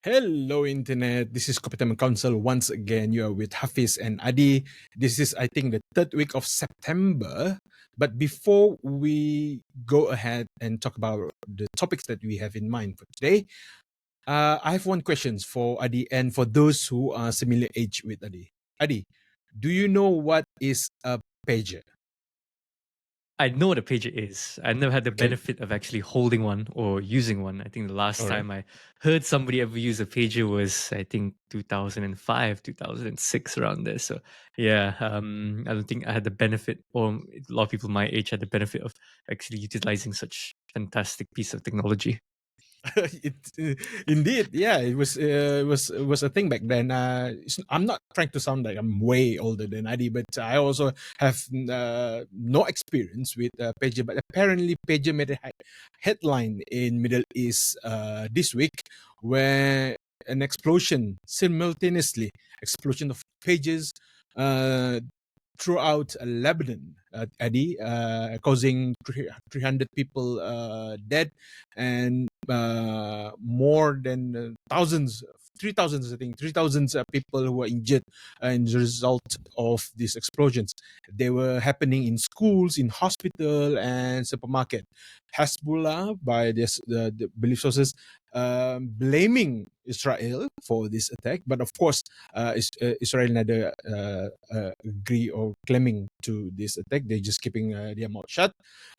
Hello, Internet. This is Kopitiam Council. Once again, you are with Haffisz and Adi. This is, I think, the third week of September. But before we go ahead and talk about the topics that we have in mind for today, I have one question for Adi and for those who are similar age with Adi. Adi, do you know what is a pager? I know what a pager is. I never had the Okay. benefit of actually holding one or using one. I think the last All right. time I heard somebody ever use a pager was, I think, 2005, 2006, around there. So, yeah, I don't think I had the benefit, or a lot of people my age had the benefit of actually utilizing such fantastic piece of technology. Indeed, yeah, it was a thing back then. I'm not trying to sound like I'm way older than Adi, but I also have no experience with pager. But apparently, pager made a headline in Middle East this week, where an explosion simultaneously explosion of pages. Uh, Throughout Lebanon, Adi, causing 300 people dead and more than thousands, 3,000, I think, 3,000 people who were injured in the result of these explosions. They were happening in schools, in hospital, and supermarket. Hezbollah, by the belief sources, blaming Israel for this attack, but of course, Israel neither agree or claiming to this attack. They're just keeping their mouth shut.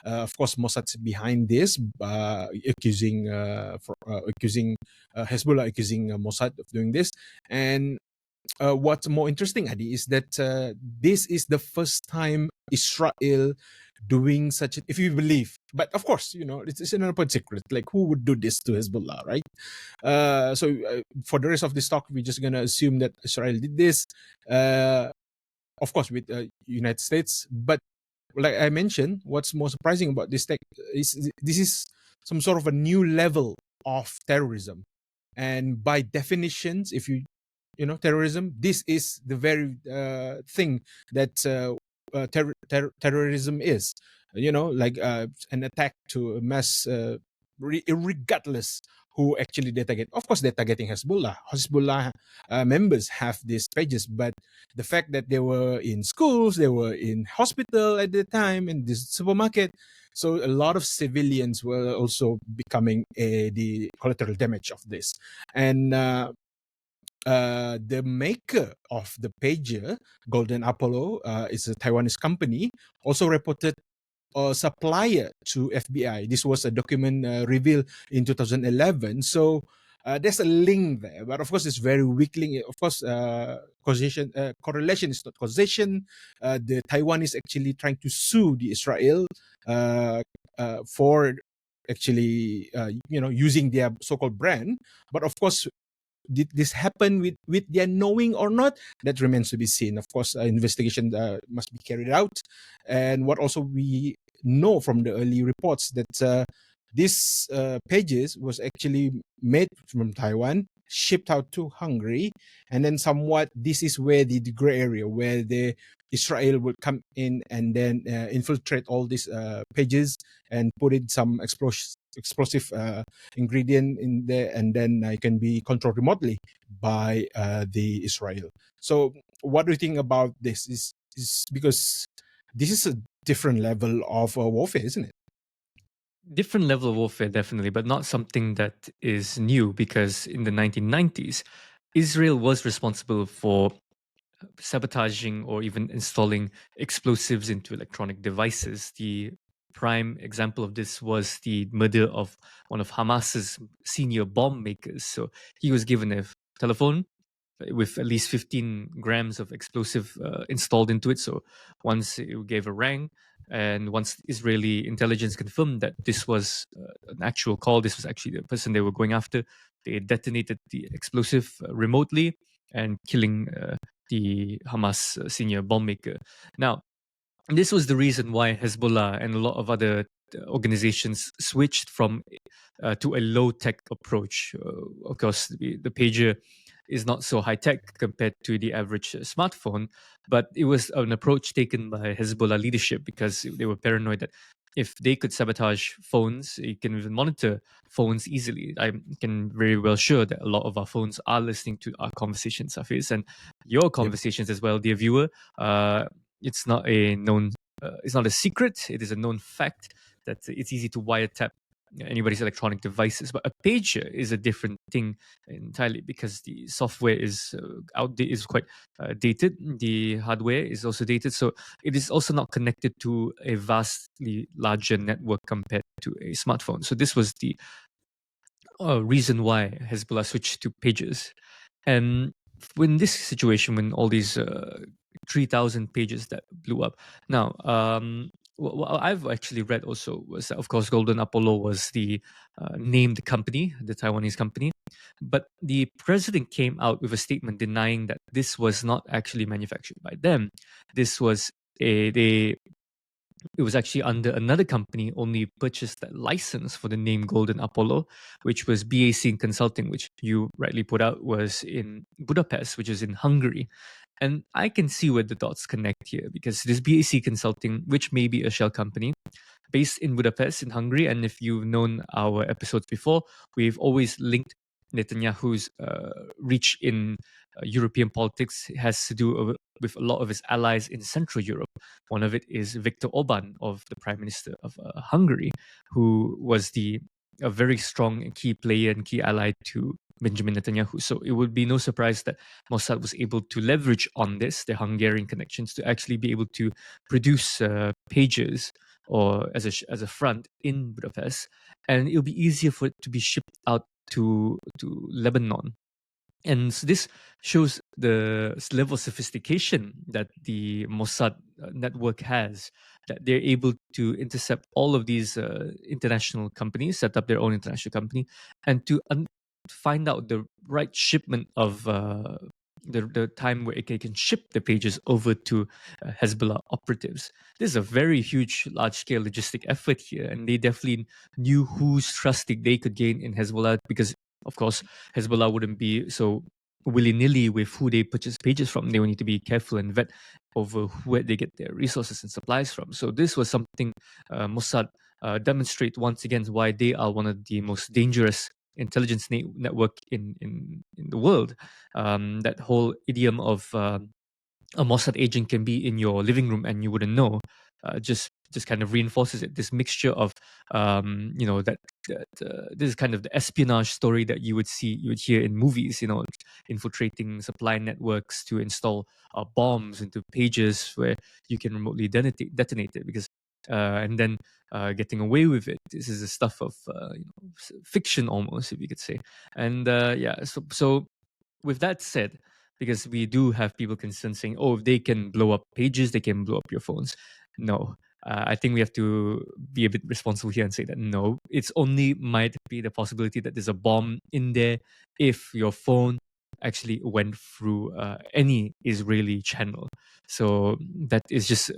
Of course, Mossad's behind this, accusing Hezbollah, accusing Mossad of doing this. And what's more interesting, Adi, is that this is the first time Israel doing such if you believe, but of course, it's an open secret, like who would do this to Hezbollah, right? So for the rest of this talk, we're just gonna assume that Israel did this, of course, with United States. But like I mentioned, what's more surprising about this tech is this is some sort of a new level of terrorism. And by definitions, if terrorism, this is the very thing that terrorism is. Like an attack to a mass, regardless who actually they target. Of course, they're targeting Hezbollah. Hezbollah members have these pages, but the fact that they were in schools, they were in hospital at the time, in this supermarket, so a lot of civilians were also becoming the collateral damage of this. And the maker of the pager, Golden Apollo, is a Taiwanese company, also reported a supplier to FBI. This was a document revealed in 2011. So there's a link there, but of course it's very weak link. Of course, correlation is not causation. The Taiwan is actually trying to sue the Israel for actually using their so-called brand. But of course, did this happen with their knowing or not? That remains to be seen. Of course, investigation must be carried out. And what also we know from the early reports that this pages was actually made from Taiwan, shipped out to Hungary, and then somewhat this is where the gray area where the Israel would come in and then infiltrate all these pages and put in some explosive ingredient in there, and then it can be controlled remotely by the Israel. So, what do you think about this? Is because this is a different level of warfare, isn't it? Different level of warfare, definitely, but not something that is new, because in the 1990s, Israel was responsible for sabotaging or even installing explosives into electronic devices. The prime example of this was the murder of one of Hamas's senior bomb makers. So he was given a telephone with at least 15 grams of explosive installed into it. So once it gave a ring, and once Israeli intelligence confirmed that this was an actual call, this was actually the person they were going after, they detonated the explosive remotely and killing the Hamas senior bomb maker. Now, this was the reason why Hezbollah and a lot of other organizations switched from to a low tech approach. Of course, the pager is not so high tech compared to the average smartphone, but it was an approach taken by Hezbollah leadership because they were paranoid that if they could sabotage phones, you can even monitor phones easily. I can very well sure that a lot of our phones are listening to our conversations, Haffiz, and your Yep. conversations as well, dear viewer. It's not a known, it's not a secret. It is a known fact that it's easy to wiretap anybody's electronic devices. But a pager is a different thing entirely, because the software is outdated, is quite dated. The hardware is also dated, so it is also not connected to a vastly larger network compared to a smartphone. So this was the reason why Hezbollah switched to pagers. And when this situation, when all these 3,000 pages that blew up. Now, what I've actually read also was that, of course, Golden Apollo was the named company, the Taiwanese company. But the president came out with a statement denying that this was not actually manufactured by them. This was it was actually under another company, only purchased that license for the name Golden Apollo, which was BAC Consulting, which you rightly put out was in Budapest, which is in Hungary. And I can see where the dots connect here, because this BAC Consulting, which may be a shell company, based in Budapest, in Hungary. And if you've known our episodes before, we've always linked Netanyahu's reach in European politics has to do with a lot of his allies in Central Europe. One of it is Viktor Orban, of the Prime Minister of Hungary, who was a very strong and key player and key ally to Benjamin Netanyahu. So it would be no surprise that Mossad was able to leverage on this, the Hungarian connections, to actually be able to produce pages or as a front in Budapest, and it'll be easier for it to be shipped out to Lebanon. And so this shows the level of sophistication that the Mossad network has, that they're able to intercept all of these international companies, set up their own international company, and to find out the right shipment of the time where it can ship the pages over to Hezbollah operatives. This is a very huge, large-scale logistic effort here, and they definitely knew whose trust they could gain in Hezbollah, because, of course, Hezbollah wouldn't be so willy-nilly with who they purchase pages from. They will need to be careful and vet over where they get their resources and supplies from. So this was something Mossad demonstrate once again why they are one of the most dangerous intelligence network in the world. That whole idiom of a Mossad agent can be in your living room and you wouldn't know, just kind of reinforces it. This mixture of this is kind of the espionage story that you would hear in movies. Infiltrating supply networks to install bombs into pages where you can remotely detonate it, because and then getting away with it. This is the stuff of fiction, almost, if you could say. And so with that said, because we do have people concerned saying, oh, if they can blow up pages, they can blow up your phones. No, I think we have to be a bit responsible here and say that no, it's only might be the possibility that there's a bomb in there if your phone actually went through any Israeli channel. So that is just,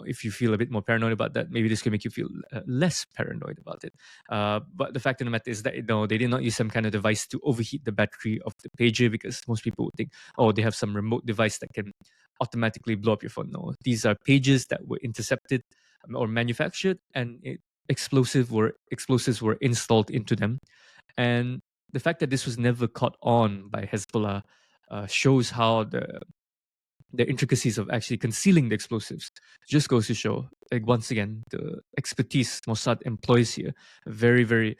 if you feel a bit more paranoid about that, maybe this can make you feel less paranoid about it. But the fact of the matter is that, no, they did not use some kind of device to overheat the battery of the pager, because most people would think, oh, they have some remote device that can automatically blow up your phone. No, these are pages that were intercepted or manufactured, and explosives were installed into them. And the fact that this was never caught on by Hezbollah shows how the intricacies of actually concealing the explosives just goes to show, like, once again, the expertise Mossad employs here. A very, very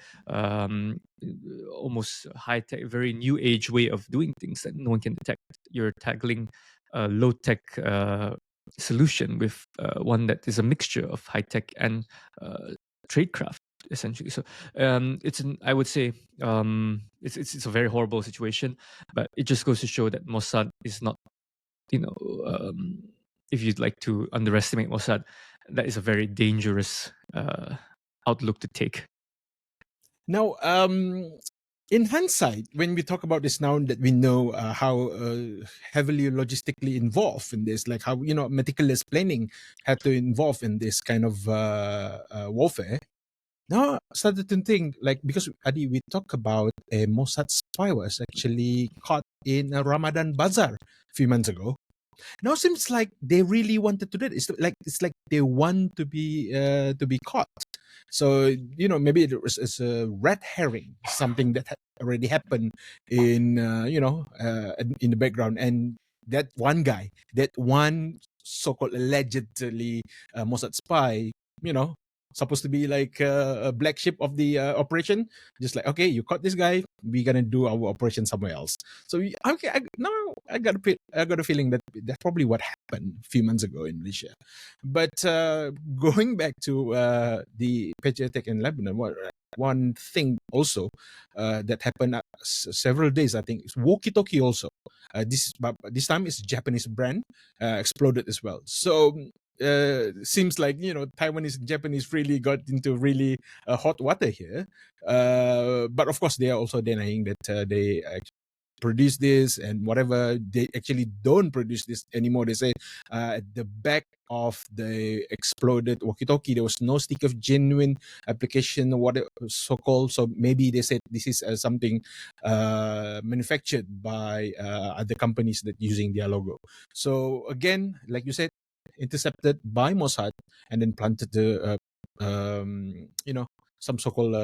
almost high-tech, very new age way of doing things that no one can detect. You're tackling a low-tech solution with one that is a mixture of high-tech and tradecraft, essentially. So I would say it's a very horrible situation, but it just goes to show that Mossad is not, if you'd like to underestimate Mossad, that is a very dangerous outlook to take. Now, in hindsight, when we talk about this now that we know how heavily logistically involved in this, like how meticulous planning had to involve in this kind of warfare. Now I started to think, like, because Adi, we talk about a Mossad spy was actually caught in a Ramadan bazaar a few months ago. Now seems like they really wanted to do it. It's like they want to be caught. So maybe it's a red herring, something that had already happened in the background, and that one guy, that one so-called allegedly Mossad spy, you know, supposed to be like a black sheep of the operation, just like, okay, you caught this guy, we're gonna do our operation somewhere else. So okay, now I got a feeling that that's probably what happened a few months ago in Malaysia. But going back to the patriotic in Lebanon, one thing also that happened several days, I think, is walkie-talkie also. But this time it's Japanese brand exploded as well. So seems like Taiwanese and Japanese really got into really hot water here. But of course, they are also denying that they produce this, and whatever, they actually don't produce this anymore. They say at the back of the exploded walkie-talkie there was no stick of genuine application, what so called. So maybe they said this is something manufactured by other companies that using their logo. So again, like you said, intercepted by Mossad and then planted the some so-called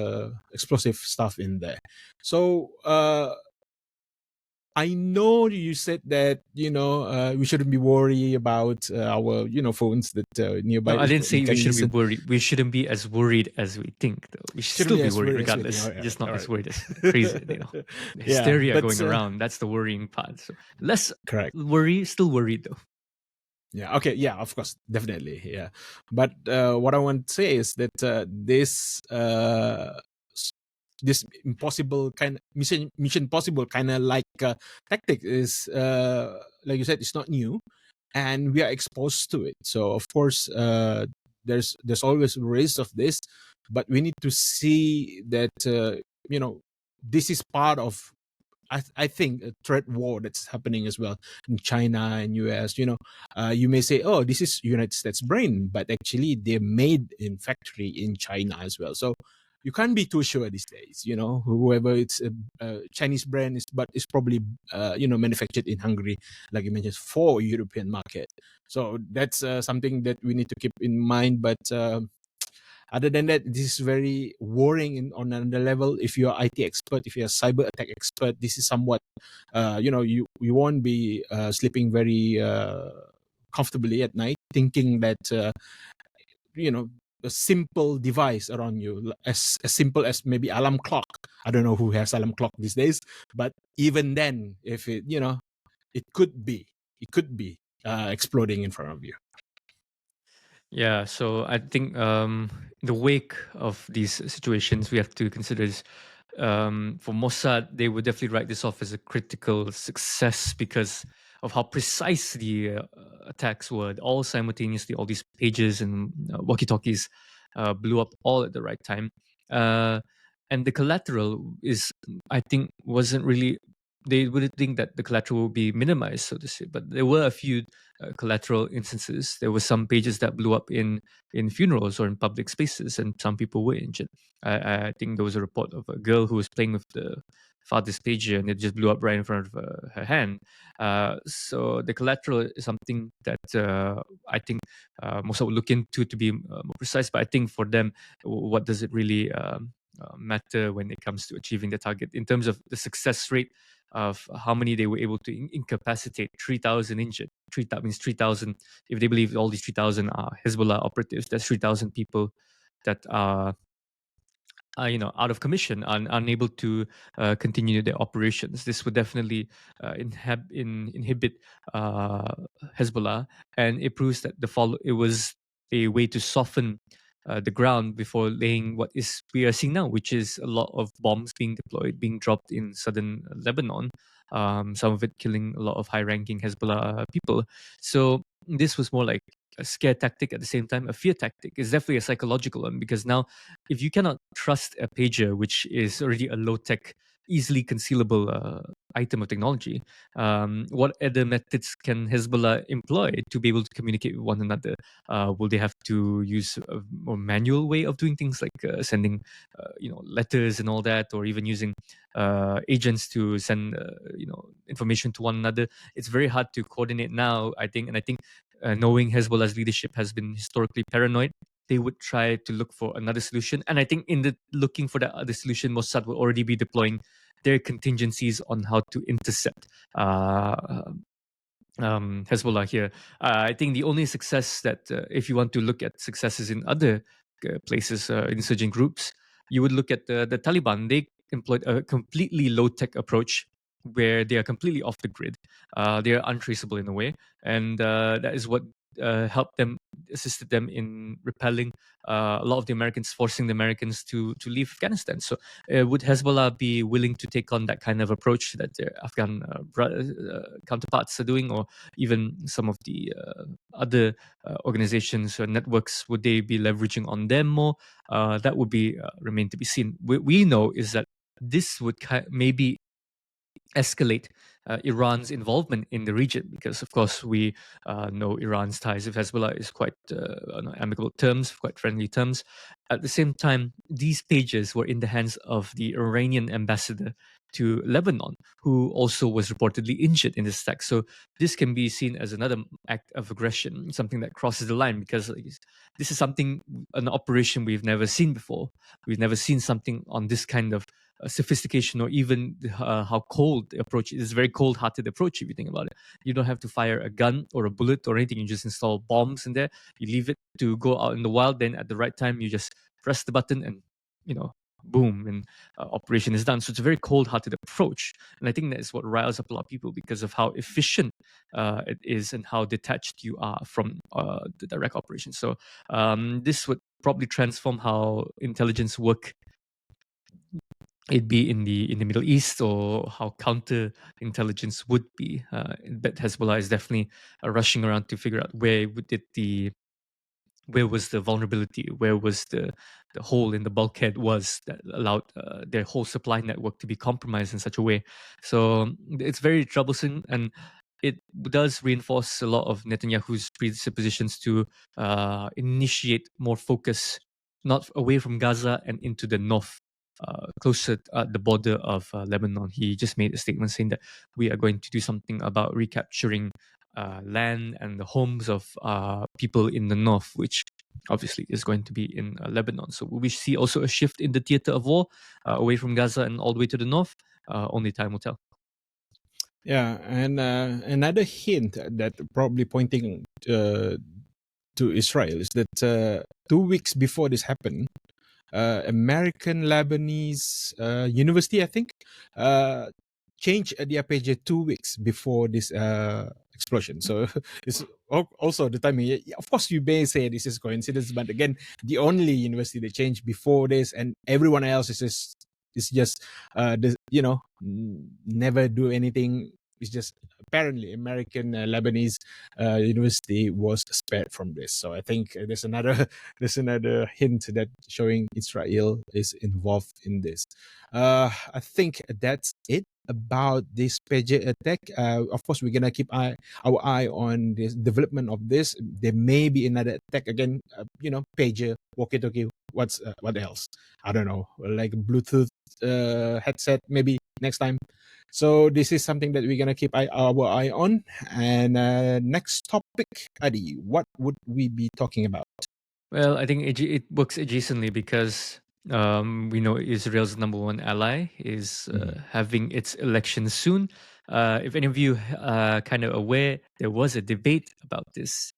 explosive stuff in there. So I know you said that we shouldn't be worried about our phones that nearby. No, I didn't say we we can shouldn't listen. be worried. We shouldn't be as worried as we think, though. We should Shouldn't still be be as worried worried as we think. regardless, All right, just all not right, as all worried as crazy. right. The Yeah, hysteria but going around, that's the worrying part. So less correct. still worried though. Yeah. Okay. Yeah. Of course. Definitely. Yeah. But what I want to say is that this impossible kind mission possible kind of like tactic is like you said, it's not new, and we are exposed to it. So of course, there's always risk of this, but we need to see that this is part of. I think a trade war that's happening as well in China and US. You may say, "Oh, this is United States brain," but actually they're made in factory in China as well. So you can't be too sure these days. Whoever it's a Chinese brand is, but it's probably manufactured in Hungary, like you mentioned, for European market. So that's something that we need to keep in mind. But other than that, this is very worrying on another level. If you're IT expert, if you're a cyber attack expert, this is somewhat, you won't be sleeping very comfortably at night, thinking that a simple device around you, as simple as maybe alarm clock. I don't know who has alarm clock these days, but even then, if it could be exploding in front of you. Yeah, so I think the wake of these situations we have to consider is for Mossad, they would definitely write this off as a critical success because of how precise the attacks were. All simultaneously, all these pages and walkie-talkies blew up all at the right time. And the collateral is, I think, wasn't really. They would think that the collateral would be minimized, so to say. But there were a few collateral instances. There were some pages that blew up in funerals or in public spaces, and some people were injured. I think there was a report of a girl who was playing with the father's pager, and it just blew up right in front of her hand. So the collateral is something that I think Mossad would look into to be more precise. But I think for them, what does it really matter when it comes to achieving the target in terms of the success rate of how many they were able to incapacitate? 3,000 injured. That means 3,000. If they believe all these 3,000 are Hezbollah operatives, that's 3,000 people that are out of commission and unable to continue their operations. This would definitely inhibit Hezbollah, and it proves that it was a way to soften the ground before laying what is we are seeing now, which is a lot of bombs being deployed, being dropped in southern Lebanon. Some of it killing a lot of high-ranking Hezbollah people. So this was more like a scare tactic at the same time, a fear tactic. It's definitely a psychological one because now, if you cannot trust a pager, which is already a low-tech, easily concealable item of technology. What other methods can Hezbollah employ to be able to communicate with one another? Will they have to use a more manual way of doing things, like sending, letters and all that, or even using agents to send, information to one another? It's very hard to coordinate now, I think, and I think knowing Hezbollah's leadership has been historically paranoid, they would try to look for another solution. And I think in the looking for that other solution, Mossad will already be deploying their contingencies on how to intercept Hezbollah here. I think the only success that, if you want to look at successes in other places, insurgent groups, you would look at the Taliban. They employed a completely low-tech approach where they are completely off the grid. They are untraceable in a way, and that is what helped them, assisted them in repelling a lot of the Americans, forcing the Americans to leave Afghanistan. So, would Hezbollah be willing to take on that kind of approach that their Afghan counterparts are doing, or even some of the other organizations or networks? Would they be leveraging on them more? That would be remain to be seen. We know is that this would maybe escalate Iran's involvement in the region, because, of course, we know Iran's ties with Hezbollah is quite on amicable terms, quite friendly terms. At the same time, these pages were in the hands of the Iranian ambassador to Lebanon, who also was reportedly injured in this attack. So this can be seen as another act of aggression, something that crosses the line, because this is an operation we've never seen before. We've never seen something on this kind of sophistication, or even how cold the approach is. It's a very cold-hearted approach if you think about it. You don't have to fire a gun or a bullet or anything. You just install bombs in there. You leave it to go out in the wild. Then at the right time, you just press the button and, boom, and operation is done. So it's a very cold-hearted approach. And I think that is what riles up a lot of people, because of how efficient it is and how detached you are from the direct operation. So this would probably transform how intelligence work, it be in the Middle East, or how counter intelligence would be. But Hezbollah is definitely rushing around to figure out where was the vulnerability, where was the hole in the bulkhead was that allowed their whole supply network to be compromised in such a way. So it's very troublesome, and it does reinforce a lot of Netanyahu's predispositions to initiate more focus, not away from Gaza and into the north, closer at the border of Lebanon. He just made a statement saying that we are going to do something about recapturing land and the homes of people in the north, which obviously is going to be in Lebanon. So we see also a shift in the theater of war, away from Gaza and all the way to the north. Only time will tell. Yeah, and another hint that probably pointing to Israel is that 2 weeks before this happened, American Lebanese University, I think, changed their page 2 weeks before this explosion. So it's also the timing. Yeah, of course, you may say this is coincidence, but again, the only university that changed before this, and everyone else is just never do anything. It's just apparently American Lebanese university was spared from this. So I think there's another hint that showing Israel is involved in this. I think that's it about this pager attack. Of course, we're gonna keep our eye on this development of this. There may be another attack again. Pager, walkie-talkie. What else? I don't know. Like Bluetooth headset, maybe next time. So this is something that we're gonna keep our eye on. And next topic, Adi, what would we be talking about? Well, I think it works adjacently, because we know Israel's number one ally is having its election soon. If any of you are kind of aware, there was a debate about this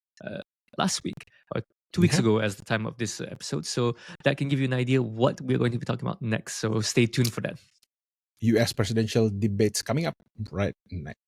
last week, or 2 weeks ago, as the time of this episode. So that can give you an idea what we're going to be talking about next. So stay tuned for that. U.S. presidential debates coming up right next.